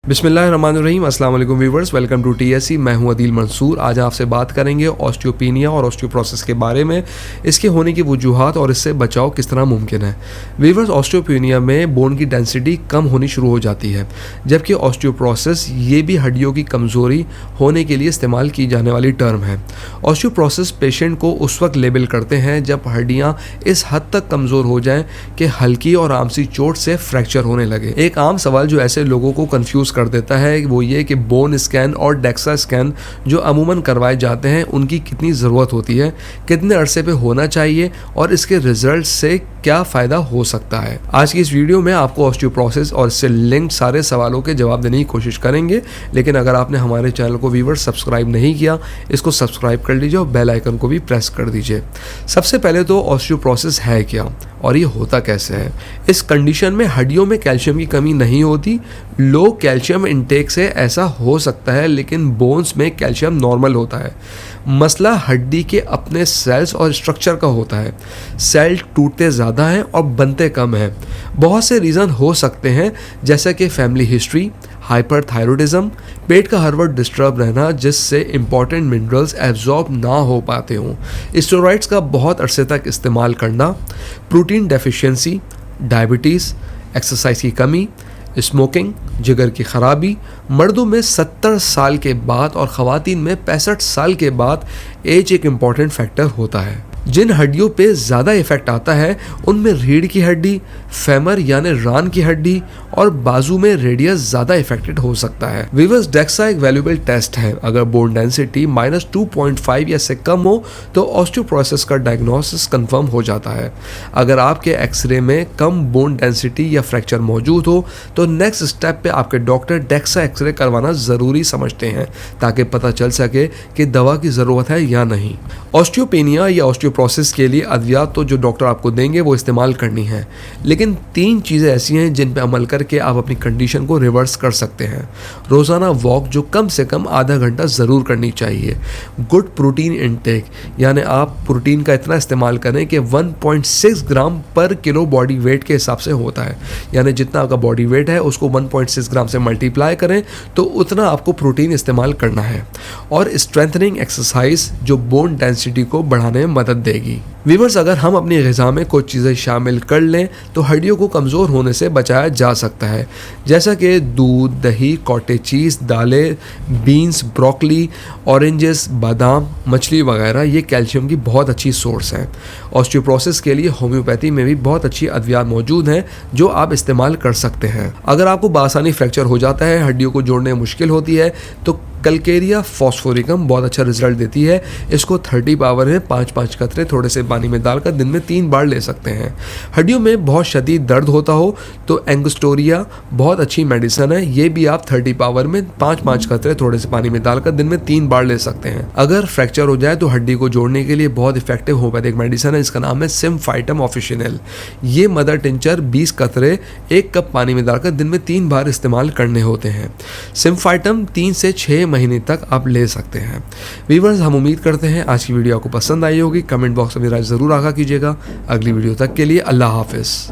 बिस्मिल्लाहिर्रहमानिर्रहीम, अस्सलाम वालेकुम व्यूवर्स, वेलकम टू टीएससी। मैं हूं अदील मंसूर। आज आपसे बात करेंगे ऑस्टियोपेनिया और ऑस्टियोप्रोसिस के बारे में, इसके होने की वजूहात और इससे बचाव किस तरह मुमकिन है। व्यूवर्स, ऑस्टियोपेनिया में बोन की डेंसिटी कम होनी शुरू हो जाती है, जबकि ऑस्टियोप्रोसिस ये भी हड्डियों की कमज़ोरी होने के लिए इस्तेमाल की जाने वाली टर्म है। ऑस्टियोप्रोसिस पेशेंट को उस वक्त लेबल करते हैं जब हड्डियाँ इस हद तक कमज़ोर हो जाएँ कि हल्की और आमसी चोट से फ्रैक्चर होने लगे। एक आम सवाल जो ऐसे लोगों को कन्फ्यूज़ कर देता है वो ये कि बोन स्कैन और डेक्सा स्कैन जो अमूमन करवाए जाते हैं उनकी कितनी ज़रूरत होती है, कितने अरसे पे होना चाहिए और इसके रिजल्ट से क्या फ़ायदा हो सकता है। आज की इस वीडियो में आपको ऑस्टियोप्रोसिस और इससे लिंक्ड सारे सवालों के जवाब देने की कोशिश करेंगे। लेकिन अगर आपने हमारे चैनल को व्यूअर्स सब्सक्राइब नहीं किया, इसको सब्सक्राइब कर लीजिए और बेल आइकन को भी प्रेस कर दीजिए। सबसे पहले तो ऑस्टियोप्रोसिस है क्या और ये होता कैसे है। इस कंडीशन में हड्डियों में कैल्शियम की कमी नहीं होती। लो कैल्शियम इंटेक से ऐसा हो सकता है, लेकिन बोन्स में कैल्शियम नॉर्मल होता है। मसला हड्डी के अपने सेल्स और स्ट्रक्चर का होता है। सेल टूटते ज़्यादा हैं और बनते कम हैं। बहुत से रीज़न हो सकते हैं, जैसे कि फैमिली हिस्ट्री, हाइपरथायरॉयडिज्म, पेट का हर वक्त डिस्टर्ब रहना जिससे इंपॉर्टेंट मिनरल्स एब्जॉर्ब ना हो पाते हों, स्टेरॉइड्स का बहुत अरसे तक इस्तेमाल करना, प्रोटीन डेफिशिएंसी, डायबिटीज़, एक्सरसाइज की कमी, स्मोकिंग, जिगर की खराबी। मर्दों में 70 साल के बाद और ख़वातीन में 65 साल के बाद एज एक इम्पॉर्टेंट फैक्टर होता है। जिन हड्डियों पे ज़्यादा इफेक्ट आता है उनमें रीढ़ की हड्डी, फेमर यानी रान की हड्डी और बाजू में रेडियस ज़्यादा इफेक्टेड हो सकता है। व्यूअर्स, डेक्सा एक वैल्यूएबल टेस्ट है। अगर बोन डेंसिटी -2.5 या से कम हो तो ऑस्टियोप्रोसिस का डायग्नोसिस कंफर्म हो जाता है। अगर आपके एक्सरे में कम बोन डेंसिटी या फ्रैक्चर मौजूद हो तो नेक्स्ट स्टेप पे आपके डॉक्टर डेक्सा एक्सरे करवाना ज़रूरी समझते हैं, ताकि पता चल सके कि दवा की ज़रूरत है या नहीं। ऑस्टियोपेनिया या ऑस्टियोप्रोसिस के लिए अद्वियात तो जो डॉक्टर आपको देंगे वो इस्तेमाल करनी है, लेकिन 3 चीज़ें ऐसी हैं जिन पे अमल करके आप अपनी कंडीशन को रिवर्स कर सकते हैं। रोज़ाना वॉक जो कम से कम आधा घंटा ज़रूर करनी चाहिए। गुड प्रोटीन इनटेक, यानी आप प्रोटीन का इतना इस्तेमाल करें कि 1.6 ग्राम पर किलो बॉडी वेट के हिसाब से होता है, यानी जितना आपका बॉडी वेट है उसको 1.6 ग्राम से मल्टीप्लाई करें तो उतना आपको प्रोटीन इस्तेमाल करना है। और स्ट्रेंथनिंग एक्सरसाइज जो बोन डेंसिटी को बढ़ाने में मदद देगी। व्यूअर्स, अगर हम अपनी ग़िज़ा में कुछ चीज़ें शामिल कर लें तो हड्डियों को कमज़ोर होने से बचाया जा सकता है, जैसा कि दूध, दही, कॉटेज चीज़, दालें, बीन्स, ब्रोकली, ऑरेंजेस, बादाम, मछली वगैरह ये कैल्शियम की बहुत अच्छी सोर्स हैं। ऑस्टियोप्रोसिस के लिए होम्योपैथी में भी बहुत अच्छी अद्वियात मौजूद हैं जो आप इस्तेमाल कर सकते हैं। अगर आपको बासानी फ्रैक्चर हो जाता है, हड्डियों को जोड़ने में मुश्किल होती है, तो कलकेरिया फॉस्फोरिकम बहुत अच्छा रिजल्ट देती है। इसको 30 पावर में 5-5 कतरे थोड़े से पानी में डालकर दिन में 3 बार ले सकते हैं। हड्डियों में बहुत शदीद दर्द होता हो तो एंगस्टोरिया बहुत अच्छी मेडिसिन है। ये भी आप 30 पावर में 5-5 कतरे थोड़े से पानी में डालकर दिन में 3 बार ले सकते हैं। अगर फ्रैक्चर हो जाए तो हड्डी को जोड़ने के लिए बहुत इफेक्टिव होम्योपैथिक मेडिसिन है, इसका नाम है सिम्फाइटम ऑफिशिनल। ये मदर टिंचर 20 कतरे 1 कप पानी में डालकर दिन में 3 बार इस्तेमाल करने होते हैं। सिम्फाइटम 3 से 6 महीने तक आप ले सकते हैं। व्यूअर्स, हम उम्मीद करते हैं आज की वीडियो आपको पसंद आई होगी। कमेंट बॉक्स में राय ज़रूर आगाह कीजिएगा। अगली वीडियो तक के लिए अल्लाह हाफिज़।